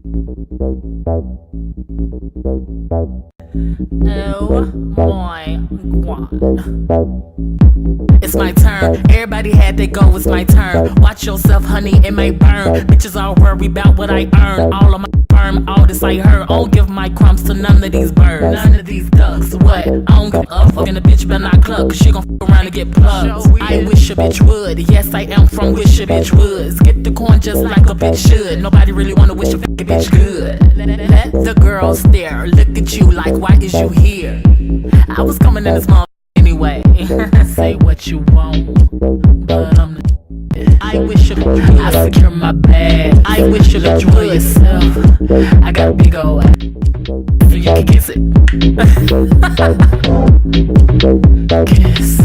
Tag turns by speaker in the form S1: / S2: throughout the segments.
S1: Oh my god. It's my turn. Everybody had their go, it's my turn. Watch yourself, honey, it may burn. Bitches all worry about what I earn. All of my firm, all this I heard. I don't give my crumbs to none of these birds. None of these ducks. What? I don't give a fuck, and the bitch better not cluck, cause she gon' fuck around and get plugged. I wish a bitch would. Yes, I am from wish a bitch woods. Get the coin just like a bitch should. Nobody really wanna wish a bitch good. Let the girls stare. Look at you like, why is you here? I was coming in this mall anyway. Say what you want, but I wish I secure my bag. I wish you looked for yourself. I got a big ol' ass, so you can kiss it. Kiss.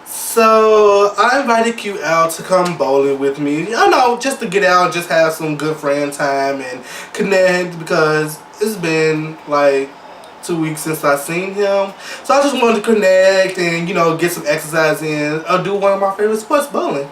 S2: So I invited Q out to come bowling with me. I know, just to get out, just have some good friend time and connect, because it's been like 2 weeks since I seen him. So I just wanted to connect and, you know, get some exercise in. I'll do one of my favorite sports, bowling.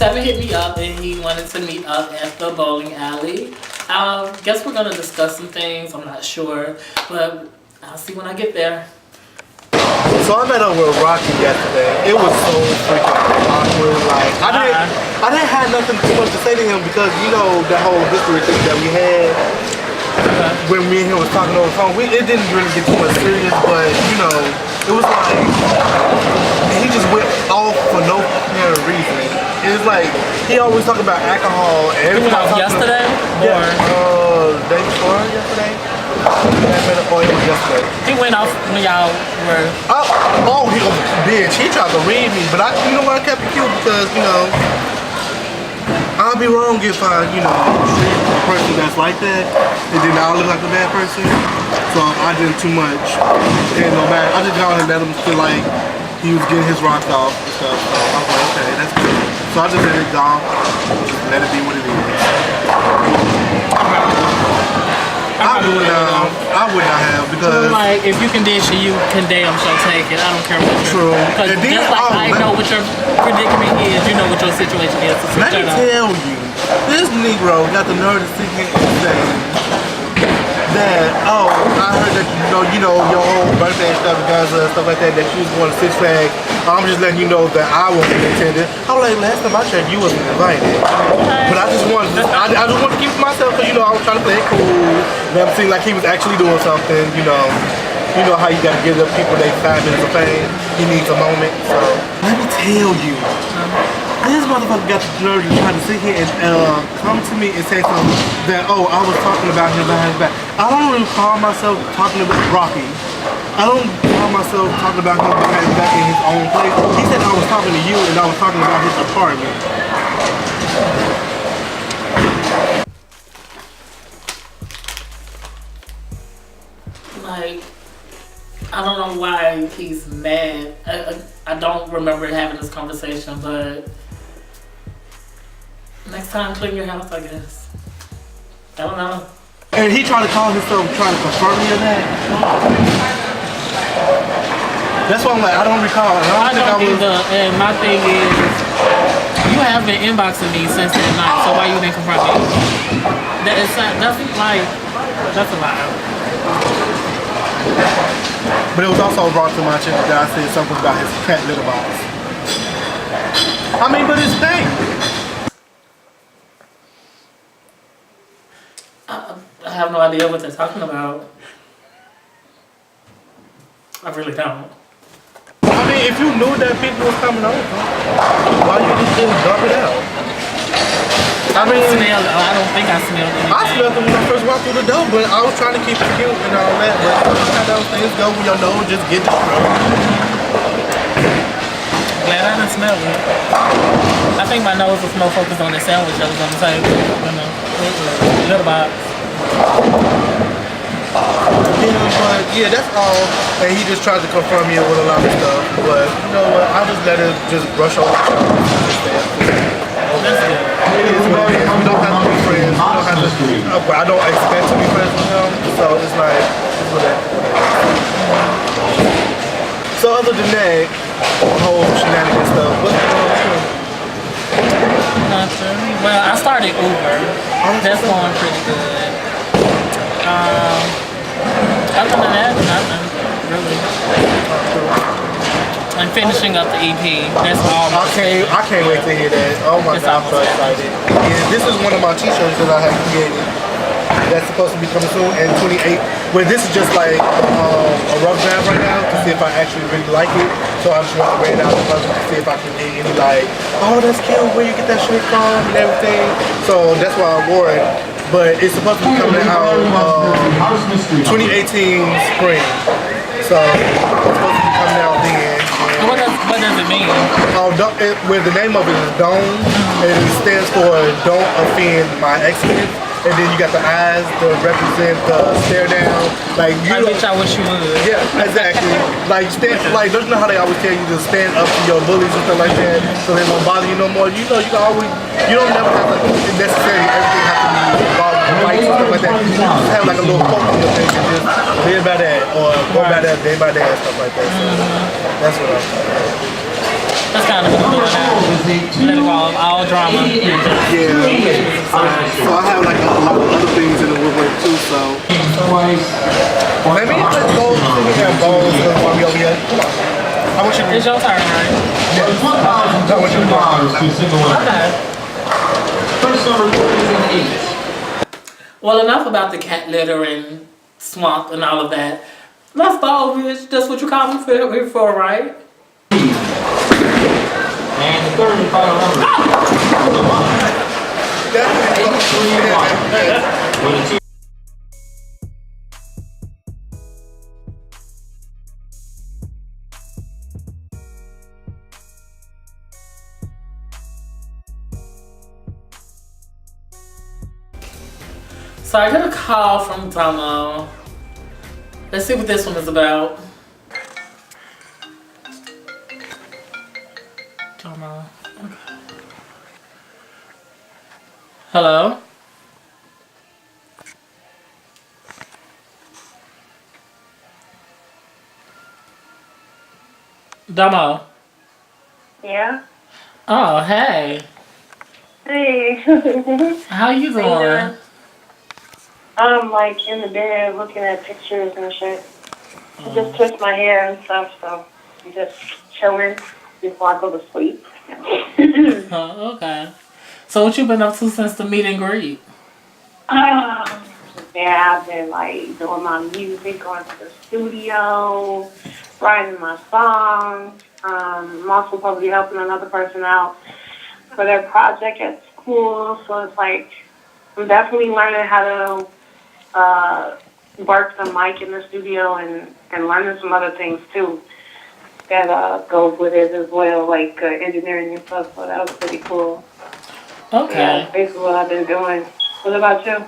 S1: Seven hit me up and he wanted to meet up at the bowling alley. I guess we're gonna discuss some things. I'm not sure, but I'll see when I get there.
S2: So I met up with Rocky yesterday. It was so freaking awkward. Like I didn't have nothing too much to say to him, because you know that whole history thing that we had when me and him was talking over the phone. It didn't really get too much serious, but you know, it was like he just went off for no apparent reason. It was like he always talking about alcohol.
S1: He went off yesterday?
S2: Yeah, day before yesterday. Yesterday.
S1: He went off when y'all were...
S2: He bitch. He tried to read me, but you know what, I kept it cute, because, you know, I'll be wrong if I, you know, treat a person that's like that, and then I'll look like a bad person. So I didn't too much. And no matter, I just got and let him feel like he was getting his rocks off and stuff. So I was like, okay, that's good. So I just let it go, let it be what it is. I would not have, because
S1: like, if you can dish it, you can damn sure take it. I don't care what you're...
S2: True.
S1: Because just like I know what your predicament is, you know what your situation is. So
S2: let me tell you, this Negro got the nerve to sit here and say that, oh, I heard that, you know, your whole birthday and stuff like that you was going to Six Flags. I'm just letting you know that I wasn't attended. I'm like, last time I checked, you wasn't invited. But I just wanted to keep it myself, because, you know, I was trying to play it cool. Never seemed like he was actually doing something, you know. You know how you gotta give the people their 5 minutes of fame. He needs a moment. So let me tell you, this motherfucker got the nerve to try to sit here and come to me and say something that, oh, I was talking about him behind his back. I don't really call myself talking about Rocky. I don't call myself talking about him behind his back in his own place. He said I was talking to you and I was talking about his apartment.
S1: Like, I don't know why he's mad. I don't remember having this conversation, but next time clean your house, I guess. I don't know.
S2: And he tried to call himself trying to confirm me of that. That's why I'm like, I don't recall.
S1: I don't either. And my thing is, you have been inboxing me since that night, so why you didn't confront me? That's a lie.
S2: But it was also brought to my attention that I said something about his cat litter box. I mean, but it's thing.
S1: I have no idea what they're talking about. I really don't.
S2: I mean, if you knew that people was coming over, why you just didn't dump it out? I mean,
S1: I don't think I smelled anything.
S2: I smelled it when I first walked through the door, but I was trying to keep it cute and all that. But you know how those things go when your nose just get destroyed.
S1: Glad I didn't smell it. I think my nose was more focused on the sandwich that was on the table. You know, little box.
S2: But yeah, that's all. And he just tried to confirm me with a lot of stuff. But you know what? I just let it just brush over.
S1: That's good.
S2: It is what it is. We don't have to be friends. We don't have to. I don't expect to be friends with him. So it's like, it's whatever. So other than that, whole shenanigans stuff. What's going on with you?
S1: Nothing. Well, I started Uber. That's going pretty good. Other than that, nothing really. I'm finishing up the EP. That's all.
S2: I can't wait to hear that. Oh my God, I'm so excited. Yeah, this is one of my t-shirts that I have created. That's supposed to be coming soon in 28. But this is just like a rough draft right now to see if I actually really like it. So I just want to wear it out in public to see if I can get any like, oh that's cute, where you get that shirt from and everything. So that's why I wore it. But it's supposed to be coming out 2018 spring. So it's supposed to be coming out then.
S1: What does it mean?
S2: Where the name of it is Don't, and it stands for Don't Offend My Excellence. And then you got the eyes to represent the stare down. Like you,
S1: I wish you would.
S2: Yeah, exactly. Like don't you know how they always tell you to stand up to your bullies and stuff like that, so they won't bother you no more. You know, you can always, you don't never have to necessarily everything have to be involved with fights and stuff like that. You just have like a little poke in your face and just live by that, or go by that, day by day and stuff like that. So that's what I'm saying.
S1: That's kind of what I'm doing now. Let it go, all drama.
S2: Yeah. So I have like a lot of other things in the woodwork too, so. Maybe just go so we have bowls while we over here. I want you to.
S1: It's your turn, right?
S2: Yeah. I want you to go.
S1: Okay.
S3: First number 38.
S1: Well, enough about the cat litter and swamp and all of that. Let's go, bitch. That's what you call me here for, right?
S3: And the third and final number.
S1: So I got a call from Domo. Let's see what this one is about. Domo. Okay. Hello? Domo.
S4: Yeah.
S1: Oh, hey.
S4: Hey.
S1: How you doing?
S4: I'm like in the bed looking at pictures and shit. I just twist my hair and stuff, so I'm just chilling before I go to sleep.
S1: Oh, okay. So what you been up to since the meet and greet?
S4: Yeah, I've been like doing my music, going to the studio, writing my songs. I'm also probably helping another person out for their project at school. So it's like I'm definitely learning how to work the mic in the studio and learning some other things too that goes with it as well, like engineering and stuff. So that was pretty cool.
S1: Okay.
S4: Yeah, basically what I've been doing. What about you?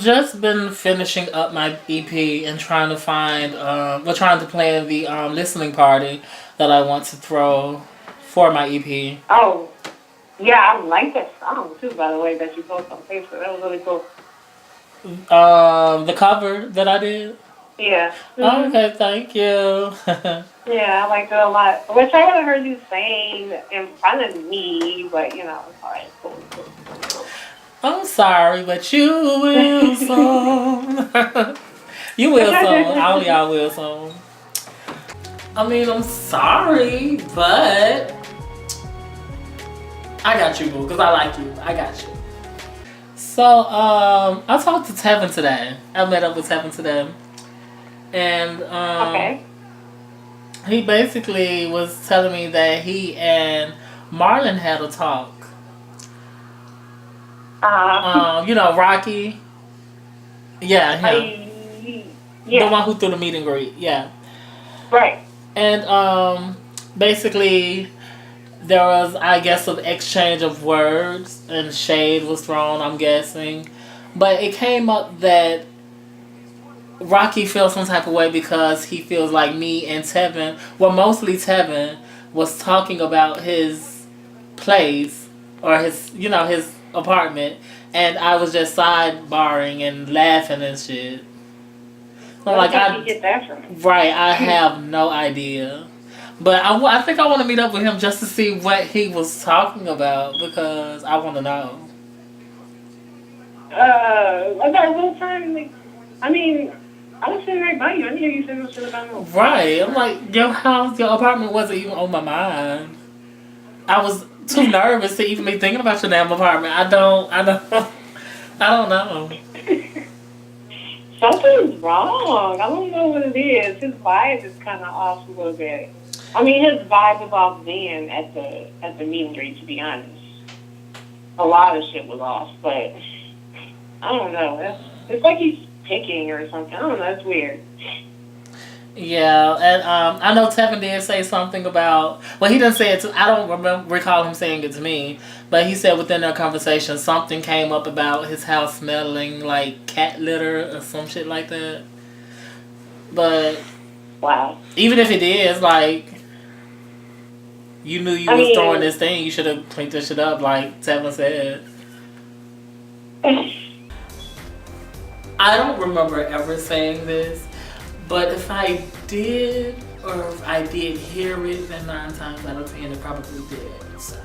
S1: Just been finishing up my EP and trying to find, trying to plan the listening party that I want to throw for my EP.
S4: Oh, yeah, I like that song too, by the way, that you posted on Facebook. That was really cool.
S1: The cover that I did?
S4: Yeah.
S1: Oh, okay, thank you.
S4: Yeah, I liked it a lot. Which I haven't heard you sing in front of me, but you know, it's alright. Cool.
S1: I'm sorry, but you will song. You will song. All y'all will song. I mean, I'm sorry, but I got you, boo, because I like you. I got you. So, I talked to Tevin today. I met up with Tevin today. And,
S4: Okay.
S1: he basically was telling me that he and Marlon had a talk. You know, Rocky. Yeah, him. The
S4: Yeah,
S1: one who threw the meet and greet. Yeah.
S4: right.
S1: And basically there was, I guess, an exchange of words and shade was thrown, I'm guessing. But it came up that Rocky feels some type of way because he feels like me and Tevin, well, mostly Tevin, was talking about his place or his, you know, his apartment, and I was just sidebarring and laughing and shit. So,
S4: Where
S1: like,
S4: the heck did you get that from?
S1: right, I have no idea. But I think I want to meet up with him just to see what he was talking about because I want to know.
S4: I got a little time. Like, I mean, I was sitting right by you. I didn't hear you say no shit about no.
S1: Right, I'm like, your house, your apartment wasn't even on my mind. I was too nervous to even be thinking about your damn apartment. I don't know.
S4: Something's wrong. I don't know what it is. His vibe is kind of off a little bit. I mean, his vibe was off then at the meet and greet. To be honest, a lot of shit was off. But I don't know. It's like he's picking or something. I don't know. It's weird.
S1: Yeah, and I know Tevin did say something about. Well, he didn't say it. I don't recall him saying it to me, but he said within their conversation something came up about his house smelling like cat litter or some shit like that. But
S4: Wow.
S1: even if it is, like, you knew you was throwing this thing, you should have cleaned this shit up, like Tevin said. I don't remember ever saying this, but if I did, or if I did hear it, then 9 times out of 10 it probably did. So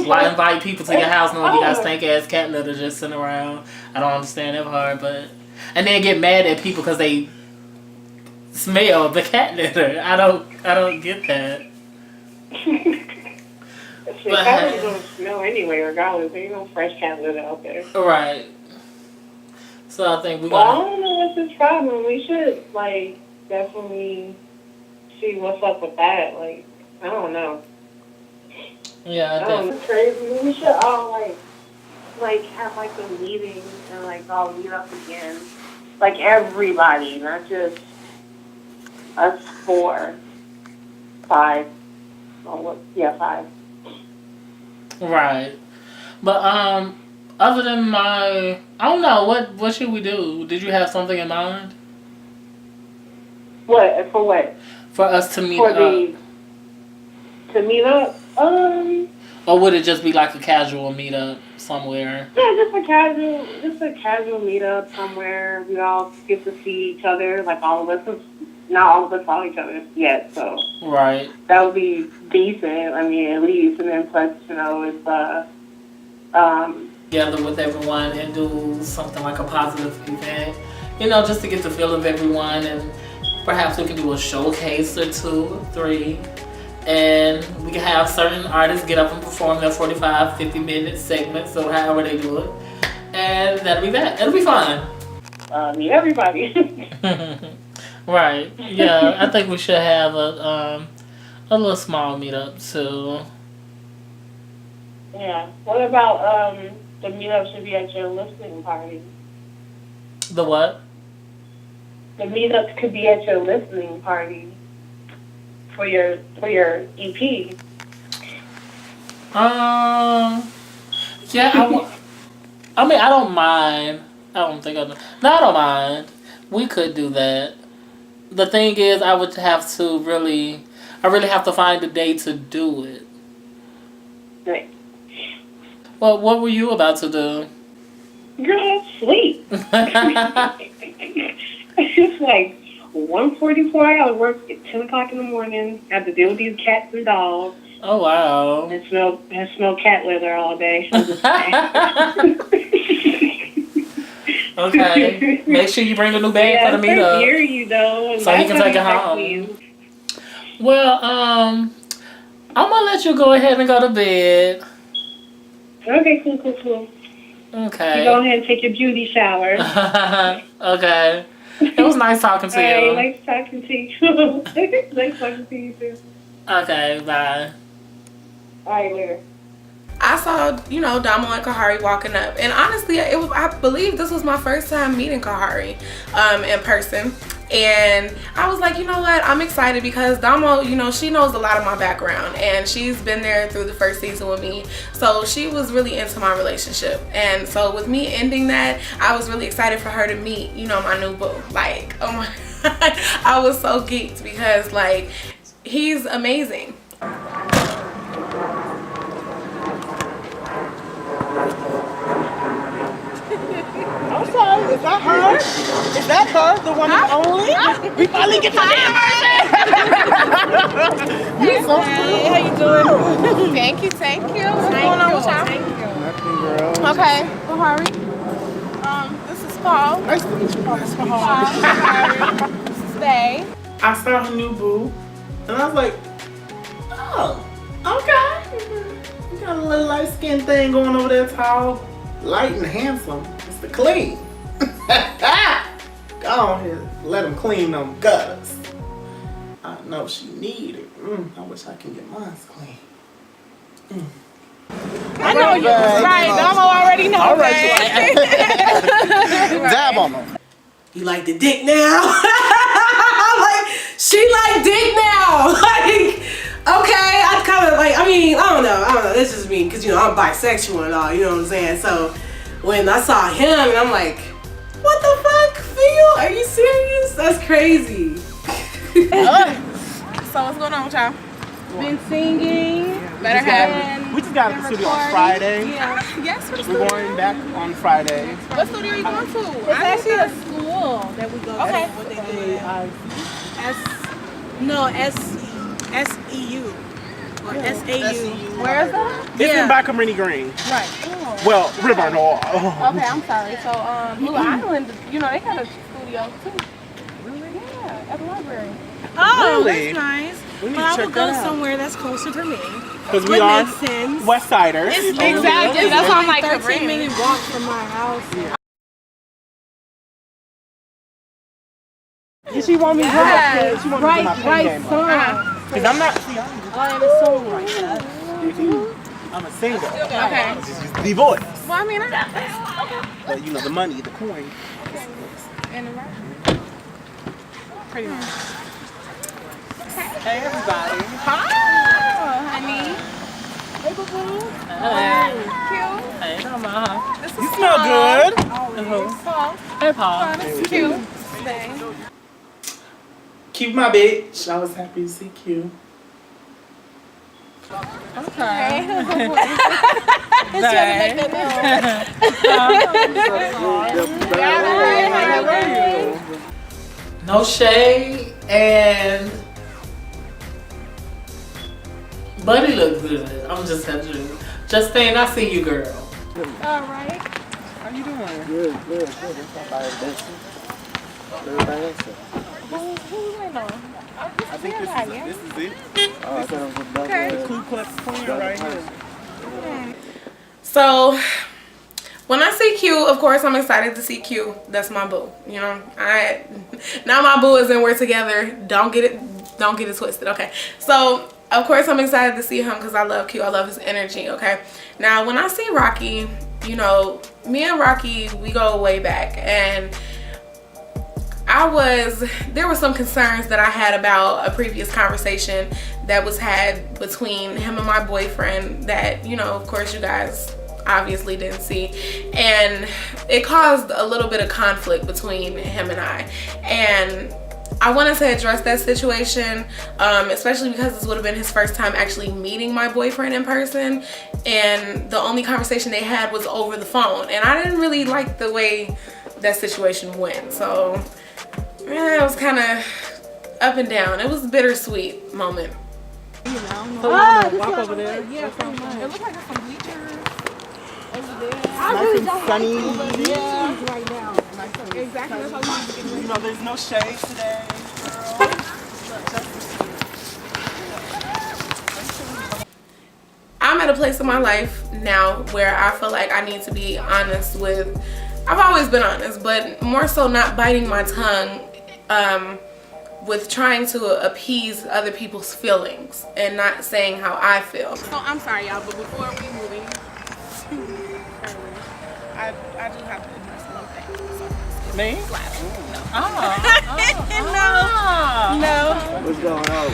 S1: why invite people to your house knowing you got stank ass cat litter just sitting around? I don't understand that part, but and then get mad at people because they smell the cat litter. I don't get that.
S4: Shit, cat litter don't smell anyway, regardless. There ain't no fresh cat litter out there.
S1: Right. So I think
S4: Well, I don't know what's his problem. We should, like, definitely see what's up with that. Like, I don't know.
S1: Yeah,
S4: I don't know. It's crazy. We should all, like have, like, a meeting and, like, all meet up again. Like, everybody, not just us 4, 5. Oh, what? Yeah, 5.
S1: Right. But other than I don't know, what should we do? Did you have something in mind?
S4: What? For what?
S1: For us to meet
S4: For
S1: up?
S4: to meet up?
S1: Or would it just be like a casual meetup somewhere?
S4: Yeah, just a casual meetup somewhere. We all get to see each other, like all of us. Not all of us saw each other yet, so
S1: Right.
S4: that would be decent. I mean, at least, and then plus, you know, it's
S1: Together with everyone and do something like a positive event, you know, just to get the feel of everyone, and perhaps we can do a showcase or 2 or 3, and we can have certain artists get up and perform their 45-50 minute segments or however they do it, and that'll be that. It'll be fun.
S4: meet everybody.
S1: Right. Yeah, I think we should have a little small meetup too.
S4: Yeah. What about the meetup should be at your listening party?
S1: The what?
S4: The meetups could be at your listening party for your EP.
S1: Yeah, I mean, I don't mind. I don't think I do. No, I don't mind. We could do that. The thing is, I would have to really have to find a day to do it.
S4: Right.
S1: Well, what were you about to do?
S4: Girl, sleep. It's like 1:44. I gotta work at 10 o'clock in the morning. I have to deal with these cats and dogs.
S1: Oh, wow.
S4: And smell cat litter all day.
S1: Okay. Make sure you bring a new bag for the
S4: I
S1: meetup.
S4: hear you though.
S1: So you can take it home. Well, I'm gonna let you go ahead and go to bed.
S4: Okay, cool.
S1: Okay.
S4: You go ahead and take your beauty shower.
S1: Okay. It was nice talking to you.
S4: All right, nice talking to you. Nice talking to you too.
S1: Okay, bye.
S4: All right, later.
S5: I saw, you know, Damo and Kahari walking up, and honestly, I believe this was my first time meeting Kahari in person. And I was like, you know what, I'm excited because Damo, you know, she knows a lot of my background and she's been there through the first season with me, so she was really into my relationship. And so with me ending that, I was really excited for her to meet, you know, my new boo. Like, oh my God, I was so geeked because like he's amazing.
S6: I'm sorry, is that her? Is that her, the one and only? We finally get to damn person! You're so cool. How you doing?
S7: Thank you. What's going on with y'all?
S6: Nothing, girl.
S7: Okay, Bahari. This is Paul.
S6: Nice to meet you, Paul.
S7: This is Faye.
S6: I saw her new boo, and I was like, oh, okay. You got a little light skin thing going over there, tall, light and handsome. It's the clean. Go on here, let him clean them gutters. I know she need it. I wish I can get mine clean.
S7: I know you. Right, Damo already know.
S6: All right, dab on them.
S8: You like the dick now? Like, she like dick now. Like, okay, I kind of like, I don't know, that's just me, because, you know, I'm bisexual and all, you know what I'm saying? So, when I saw him, and I'm like, what the fuck, Phil? Are you serious? That's crazy.
S7: So what's going on with y'all? Been singing. Better have.
S6: We just got to the studio on Friday.
S7: Yeah. Yes, for the studio.
S6: We're going back on Friday.
S7: What studio are you going to?
S9: It's actually a school that we go to.
S7: Okay.
S9: What they do. SEU. Or SAU.
S7: Where is that?
S6: It's in Bacamrini Green.
S7: Right.
S6: Well, River Noir.
S7: Okay, I'm sorry. So, Blue Island, you know, they got a studio too. Really? Yeah, at the library.
S9: Oh,
S6: Really?
S9: that's nice.
S6: We need
S9: But
S6: to
S9: I
S6: check
S9: will go
S6: that out.
S9: somewhere that's closer to me.
S6: Because we are
S9: Makes sense.
S6: West Siders.
S7: Exactly. That's why I'm like
S9: 13-minute walk from my house.
S6: She want me to
S9: Yes.
S6: She want me to do my pen game. Because I'm not, see,
S9: I'm a songwriter.
S6: I'm a singer.
S7: Okay.
S6: Just the voice.
S7: Well, I mean,
S6: But you know, the money, the coin.
S7: and the right.
S9: Pretty much.
S6: Hey, everybody.
S7: Oh, honey.
S9: Hey, boo-boo.
S7: Cute.
S1: Hey,
S7: This is
S6: You smell good.
S7: Paul.
S1: Hey, Paul.
S7: Oh, this is cute. Stay.
S6: Q, my bitch. I was happy to see Q.
S7: Okay.
S9: It's trying to make that
S1: No shade, and Buddy look good. I'm just gonna do. Justine, I see you, girl.
S7: All right.
S6: How you doing?
S2: Good. That's not bad. Everybody else.
S7: Who went on?
S6: I think this is it.
S2: Oh, I thought it was a double.
S7: Okay.
S6: Ku Klux Klan right here.
S5: So when I see Q, of course I'm excited to see Q. That's my boo. You know, now my boo is and we're together. Don't get it twisted. Okay. So of course I'm excited to see him because I love Q. I love his energy. Okay. Now when I see Rocky, you know, me and Rocky, we go way back, and there were some concerns that I had about a previous conversation that was had between him and my boyfriend that, you know, of course you guys obviously didn't see, and it caused a little bit of conflict between him and I wanted to address that situation, especially because this would have been his first time actually meeting my boyfriend in person, and the only conversation they had was over the phone, and I didn't really like the way that situation went. So yeah, it was kind of up and down. It was a bittersweet moment.
S6: Walk over there.
S7: Yeah, it looks like there's some bleachers over there.
S6: Nice and sunny.
S9: right now.
S7: Exactly. That's how you
S6: You know, there's no shade today.
S5: I'm at a place in my life now where I feel like I need to be honest with, I've always been honest, but more so not biting my tongue with trying to appease other people's feelings and not saying how I feel.
S9: So I'm sorry, y'all, but before we move any
S7: Me?
S5: No.
S10: What's going on?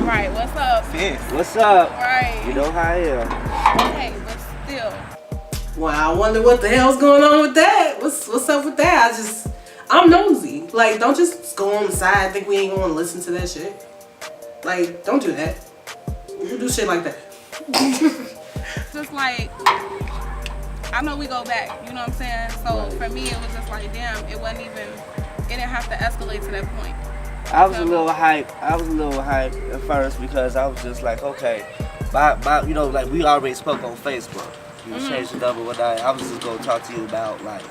S5: Right, what's up?
S10: What's up?
S5: Right.
S10: You know how I am.
S5: Okay, but still.
S8: Wow, I wonder what the hell's going on with that. What's up with that? I'm nosy. Like, don't just go on the side and think we ain't gonna listen to that shit. Like, don't do that. You do shit like that.
S5: Just like, I know we go back, you know what I'm saying? So for me, it was just like, damn, it didn't have to escalate to that point.
S10: I was a little hype. At first because I was just like, okay, you know, like we already spoke on Facebook. You changed the number one night. I was just gonna talk to you about like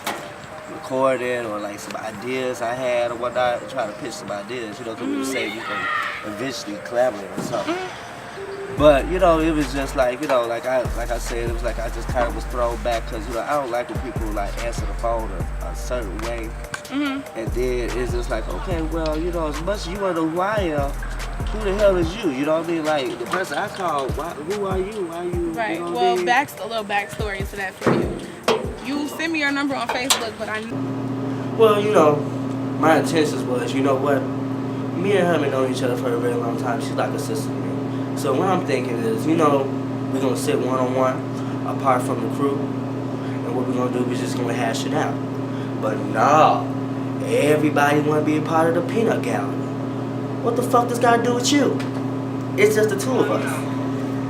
S10: recording or like some ideas I had or whatnot, and try to pitch some ideas. You know, because we were saying we could eventually collaborate or something. But you know, it was just like, you know, like I said, it was like I just kind of was thrown back because, you know, I don't like when people like answer the phone a certain way. And then it's just like, okay, well, you know, as much as you want to know who I am, who the hell is you? You know what I mean? Like the person I called, who are you? Why you?
S5: Right.
S10: You know
S5: Well,
S10: what I mean?
S5: a little backstory to that for you. You sent me your number on Facebook, but
S10: Well, you know, my intentions was, you know what? Me and her have known each other for a very long time. She's like a sister to me. So what I'm thinking is, you know, we're gonna sit one-on-one apart from the crew, and what we're gonna do is just gonna hash it out. But no, everybody wanna be a part of the peanut gallery. What the fuck does got to do with you? It's just the two of us.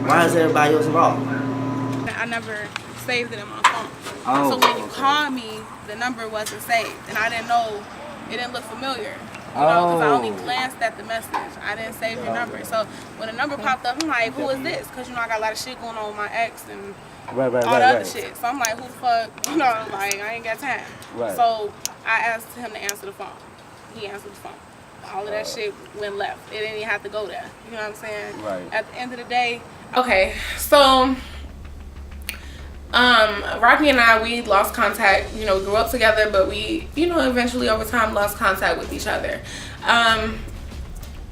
S10: Why is everybody else involved?
S5: I never saved it in my phone.
S10: Oh,
S5: So when you
S10: okay.
S5: called me, the number wasn't saved, and I didn't know, it didn't look familiar. You know, because I only glanced at the message. I didn't save your number. So when the number popped up, I'm like, who is this? Because, you know, I got a lot of shit going on with my ex and all the other shit. So I'm like, who the fuck? You know, like, I ain't got time.
S10: Right.
S5: So I asked him to answer the phone. He answered the phone. All of that shit went left. It didn't even have to go there. You know what I'm saying?
S10: Right.
S5: At the end of the day.
S8: Okay, so Rocky and I, we lost contact. You know, we grew up together, but we, you know, eventually over time lost contact with each other.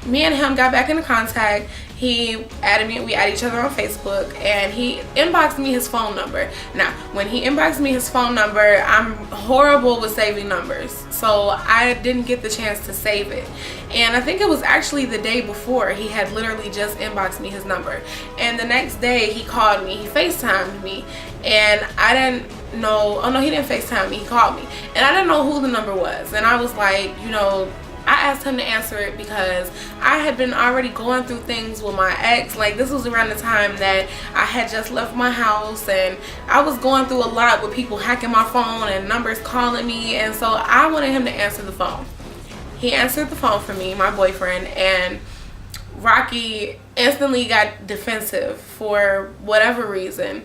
S8: Me and him got back into contact. He added me, we added each other on Facebook, and he inboxed me his phone number. Now, when he inboxed me his phone number, I'm horrible with saving numbers, so I didn't get the chance to save it. And I think it was actually the day before, he had literally just inboxed me his number. And the next day, he called me, he FaceTimed me, and I didn't know, oh no, he didn't FaceTime me, he called me. And I didn't know who the number was, and I was like, you know, I asked him to answer it because I had been already going through things with my ex. Like, this was around the time that I had just left my house, and I was going through a lot with people hacking my phone and numbers calling me, and so I wanted him to answer the phone. He answered the phone for me, my boyfriend, and Rocky instantly got defensive for whatever reason.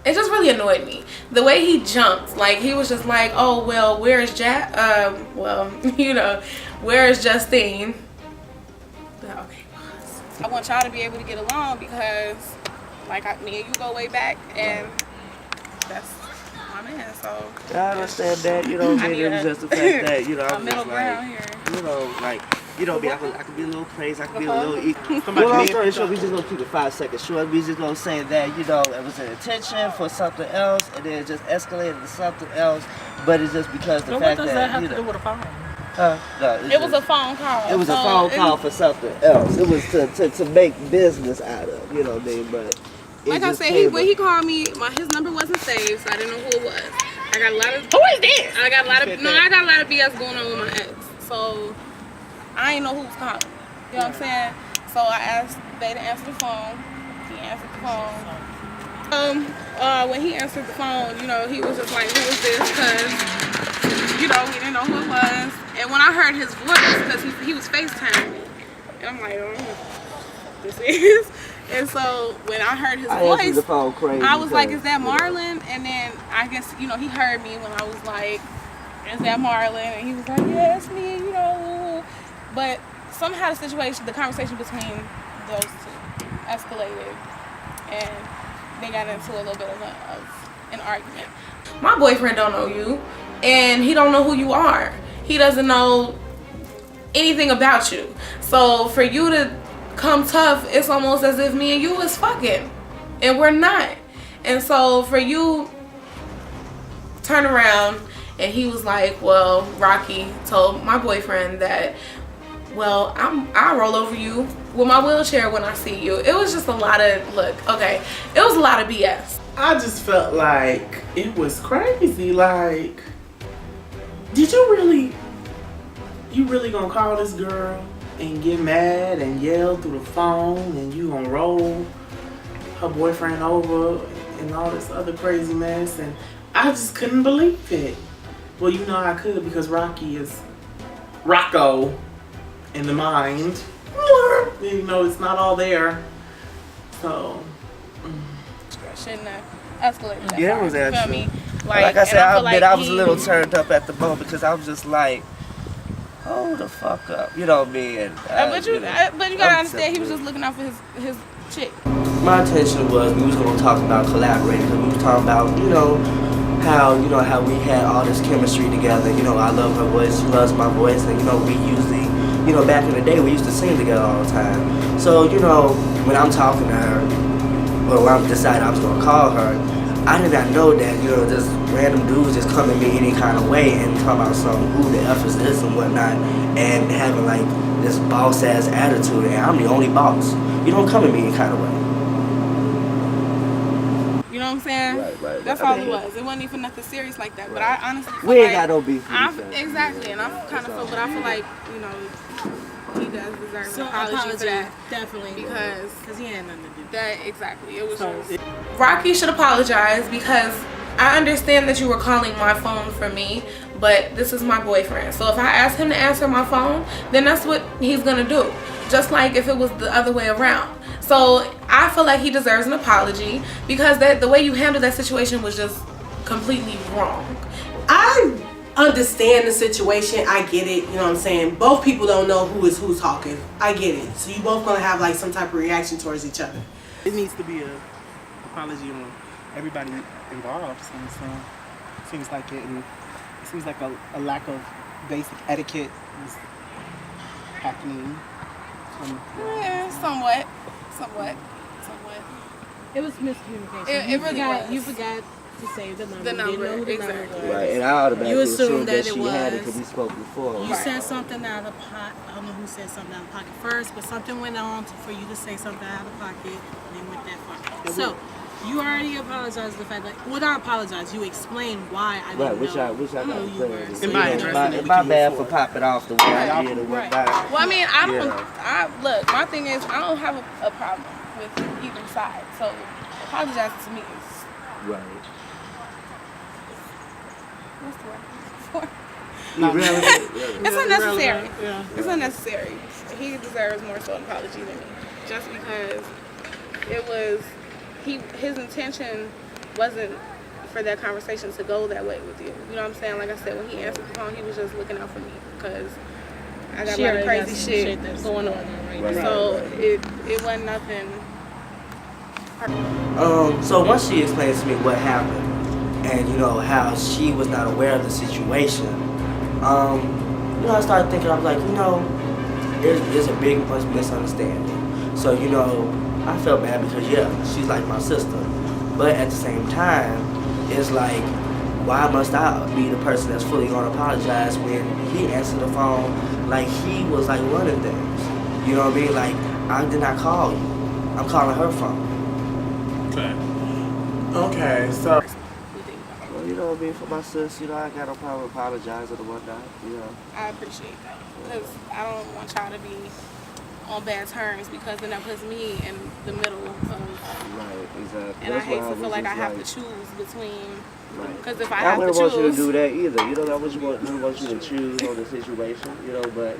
S8: It just really annoyed me. The way he jumped, like he was just like, oh, well, where's you know, where's Justine? Okay.
S5: I want y'all to be able to get along because, like, me and you go way back, and that's my man. So
S10: I understand that, you know what I mean? It was just the fact that, you know,
S5: a
S10: I'm
S5: middle
S10: just
S5: ground
S10: like,
S5: here.
S10: you know, like, you know, I could be a little crazy, I could be a little well, long story short, we just gonna keep it 5 seconds short. We just gonna say that, you know, it was an intention for something else, and then it just escalated to something else. But it's just because the fact that, you know,
S7: with a phone?
S10: no,
S5: It was a phone call.
S10: It was a phone call for something else. It was to make business out of, you know what I mean? But it
S5: like I
S10: just
S5: said, when he called me, his number wasn't saved, so I didn't know who it was. I got a lot of. Who is this? I got a lot of BS going on with my ex, so I ain't know who was calling. You know what I'm saying? So I asked Bay to answer the phone. He answered the phone. When he answered the phone, you know, he was just like, "Who is this?" Because, you know, we didn't know who it was. And when I heard his voice, because he was FaceTiming me, and I'm like, "Oh, this is." And so when I heard his voice,
S10: the phone crazy
S5: I was like, "Is that Marlon?" And then I guess, you know, he heard me when I was like, "Is that Marlon?" And he was like, "Yeah, it's me," you know. But somehow the conversation between those two escalated, and they got into a little bit of an argument.
S8: My boyfriend don't know you, and he don't know who you are. He doesn't know anything about you. So for you to come tough, it's almost as if me and you is fucking, and we're not. And so for you
S5: turned around and he was like, well, Rocky told my boyfriend that, well, I'll roll over you with my wheelchair when I see you. It was just a lot of, it was a lot of BS.
S6: I just felt like it was crazy. Like, did you really gonna call this girl and get mad and yell through the phone and you gonna roll her boyfriend over and all this other crazy mess? And I just couldn't believe it. Well, you know I could, because Rocky is Rocco in the mind. You know, it's not all there. So
S7: Shouldn't have escalated that
S10: Yeah,
S7: far,
S10: it was
S7: you feel
S10: actually.
S7: me?
S10: Like I said,
S7: and
S10: I
S7: feel
S10: admit I was a
S7: he-
S10: little turned up at the moment because I was just like, hold the fuck up. You know what I mean?
S7: but you gotta understand, he was just looking out for his chick.
S10: My intention was we was gonna talk about collaborating. Cause we was talking about, how we had all this chemistry together. You know, I love her voice, she loves my voice, and we usually, back in the day we used to sing together all the time. So, when I'm talking to her, or when I decided I was gonna call her, I did not know that, just random dudes just come at me any kind of way and talk about who the F is this and whatnot, and having like this boss ass attitude, and I'm the only boss. You don't come at me any kind of way.
S7: You know what I'm saying?
S10: Right.
S7: That's all it was. It wasn't even nothing serious like that. But I honestly feel
S10: We ain't
S7: like
S10: got no beef.
S7: exactly, and I kind of feel, but I feel like he does deserve an apology for that.
S9: Definitely.
S7: Because
S9: he had nothing to do.
S7: That exactly. It was just.
S5: Rocky should apologize, because I understand that you were calling my phone for me, but this is my boyfriend. So if I ask him to answer my phone, then that's what he's gonna do. Just like if it was the other way around. So I feel like he deserves an apology, because the way you handled that situation was just completely wrong.
S8: I understand the situation. I get it. You know what I'm saying? Both people don't know who's talking. I get it. So you both gonna have like some type of reaction towards each other.
S6: it needs to be a apology on everybody involved. So seems like a lack of basic etiquette is happening.
S7: Yeah, somewhat.
S9: It was miscommunication.
S7: It really was.
S9: You forgot to say the number.
S7: The
S9: You didn't know
S7: number,
S9: who the
S7: exactly.
S9: number was.
S10: Right, and I automatically
S9: You assumed
S10: that
S9: that it
S10: she had it
S9: was.
S10: because we spoke before.
S9: You said something out of pocket. I don't know who said something out of pocket first, but something went on for you to say something out of pocket, and it went that far. So you already apologized for the fact that, well, not apologize. You explained why I didn't
S10: Right, which I
S9: know
S10: got
S9: who you were.
S6: In my address,
S10: my bad for popping off the way I did and
S7: Right.
S10: whatnot.
S7: Well, I mean, I don't.
S10: Yeah.
S7: Look, my thing is, I don't have a problem with either side. So apologizing to me is
S10: Right.
S7: what's the word?
S6: It's
S7: unnecessary.
S6: Yeah.
S7: It's unnecessary. He deserves more so an apology than me, just because it was his intention wasn't for that conversation to go that way with you. You know what I'm saying? Like I said, when he answered the phone, he was just looking out for me because I got a lot of crazy shit going on.
S10: Right.
S7: So it wasn't nothing.
S10: So once she explained to me what happened and how she was not aware of the situation, I started thinking, I was like, there's a big misunderstanding. So I felt bad because she's like my sister, but at the same time it's like, why must I be the person that's fully gonna apologize when he answered the phone like he was like running things? You know what I mean? Like, I did not call you, I'm calling her phone.
S6: Okay, so
S10: Well, for my sis, I got no problem apologizing and whatnot,
S7: I appreciate that because I don't want y'all to be on bad terms because then that puts me in the middle of.
S10: Right, exactly.
S7: And
S10: That's
S7: I hate
S10: why
S7: to feel like I
S10: just
S7: have to choose between.
S10: Right.
S7: Because if I
S10: I
S7: have to
S10: wouldn't want you to
S7: choose.
S10: do that either. I wouldn't want you to choose on the situation, but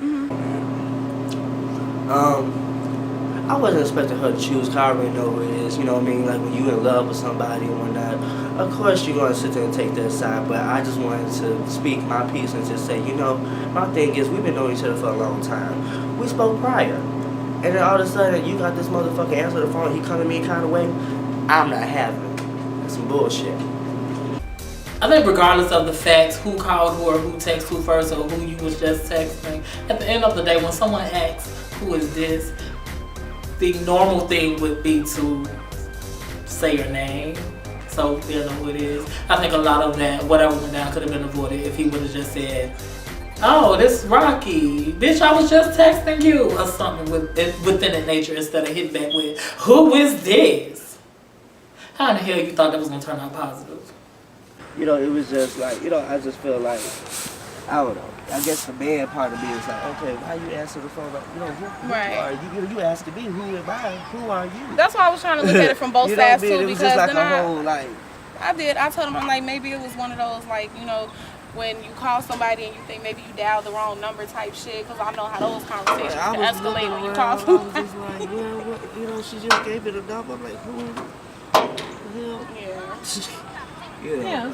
S10: I wasn't expecting her to choose. 'Cause I already know who it is. You know what I mean? Like when you in love with somebody and whatnot, of course you're gonna sit there and take their side. But I just wanted to speak my piece and just say, my thing is we've been knowing each other for a long time. We spoke prior, and then all of a sudden you got this motherfucker answer the phone. He come to me kind of way. I'm not having it. That's some bullshit.
S1: I think regardless of the facts, who called who or who texted who first or who you was just texting, at the end of the day, when someone asks, who is this, the normal thing would be to say your name, so you know who it is. I think a lot of that, whatever went down, could have been avoided if he would have just said, "Oh, this Rocky, bitch, I was just texting you," or something within that nature, instead of hitting back with, "Who is this?" How in the hell you thought that was gonna turn out positive?
S10: You know, it was just like, you know, I just feel like, I don't know. I guess the man part of me is like, okay, why you answer the phone? Like, you know, who are you? You asking me, who am I? Who are you?
S7: That's why I was trying to look at it from both sides too,
S10: It was
S7: because
S10: just like
S7: then
S10: a whole like.
S7: I told him, I'm like, maybe it was one of those, like, you know, when you call somebody and you think maybe you dialed the wrong number type shit, because I know how those conversations can escalate when you call somebody.
S10: I was just like, well, what, you know, she just gave me the number. I'm like, who?
S7: Yeah.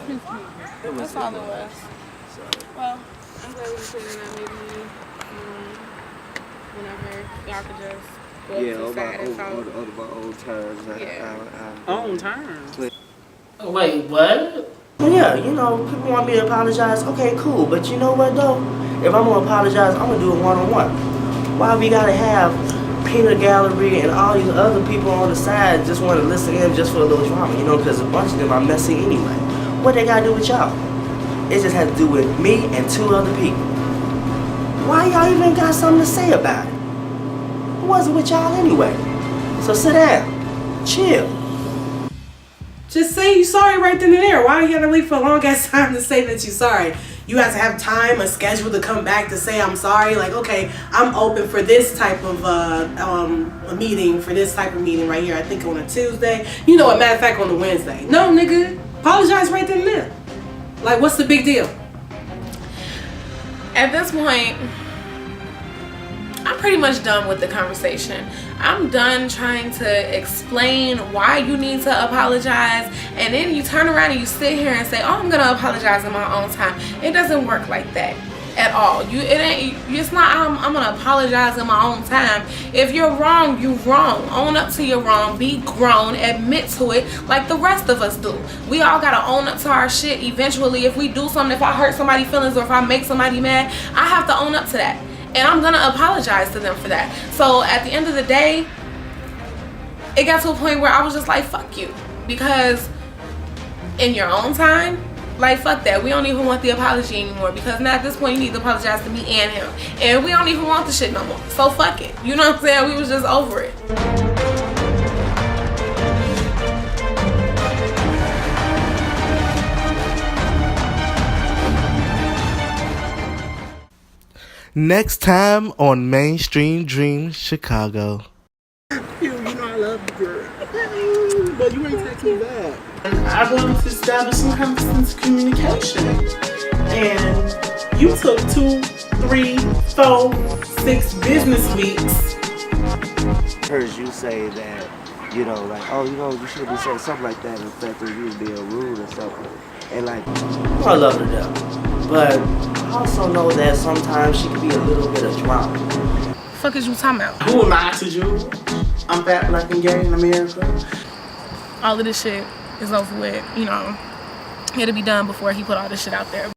S10: It was
S7: That's all it was.
S10: So.
S7: Well, I'm glad we figured out maybe whenever y'all could just go to the side and talk.
S10: On my own terms.
S7: Yeah.
S6: Own terms.
S1: Wait, what?
S10: Yeah, you know, people want me to apologize. Okay, cool. But you know what, though? If I'm going to apologize, I'm going to do it one-on-one. Why we got to have Peanut Gallery and all these other people on the side just want to listen in just for a little drama, you know, because a bunch of them are messy anyway. What they got to do with y'all? It just had to do with me and 2 other people. Why y'all even got something to say about it? It wasn't with y'all anyway. So sit down. Chill.
S8: Just say you sorry right then and there. Why you gotta wait for a long ass time to say that you're sorry? You have to have time, a schedule to come back to say I'm sorry. Like, okay, I'm open for this type of a meeting, for this type of meeting right here. I think on a Tuesday. You know what? Matter of fact, on a Wednesday. No, nigga, apologize right then and there. Like, what's the big deal?
S5: At this point, I'm pretty much done with the conversation. I'm done trying to explain why you need to apologize, and then you turn around and you sit here and say, "Oh, I'm gonna apologize in my own time." It doesn't work like that at all. It's not I'm gonna apologize in my own time. If you're wrong, you're wrong. Own up to your wrong. Be grown. Admit to it like the rest of us do. We all gotta own up to our shit eventually. If we do something, if I hurt somebody's feelings or if I make somebody mad, I have to own up to that. And I'm gonna apologize to them for that. So at the end of the day, it got to a point where I was just like, fuck you. Because in your own time, like, fuck that. We don't even want the apology anymore. Because now at this point, you need to apologize to me and him. And we don't even want the shit no more. So fuck it. You know what I'm saying? We was just over it.
S2: Next time on Mainstream Dreams Chicago.
S6: You know I love you, girl. But you ain't text me back. I wanted to establish some kind of communication. And you took 2, 3, 4, 6 business weeks.
S10: Heard you say that, you know, like, oh, you know, you shouldn't be saying something like that in the fact that you was being rude or something. And like, I love her to death. But I also know that sometimes she can be a little bit of drama.
S5: Fuck is you talking about?
S6: Who am I to you? I'm fat, black, and gay in America.
S5: All of this shit is over with, you know. It'll be done before he put all this shit out there.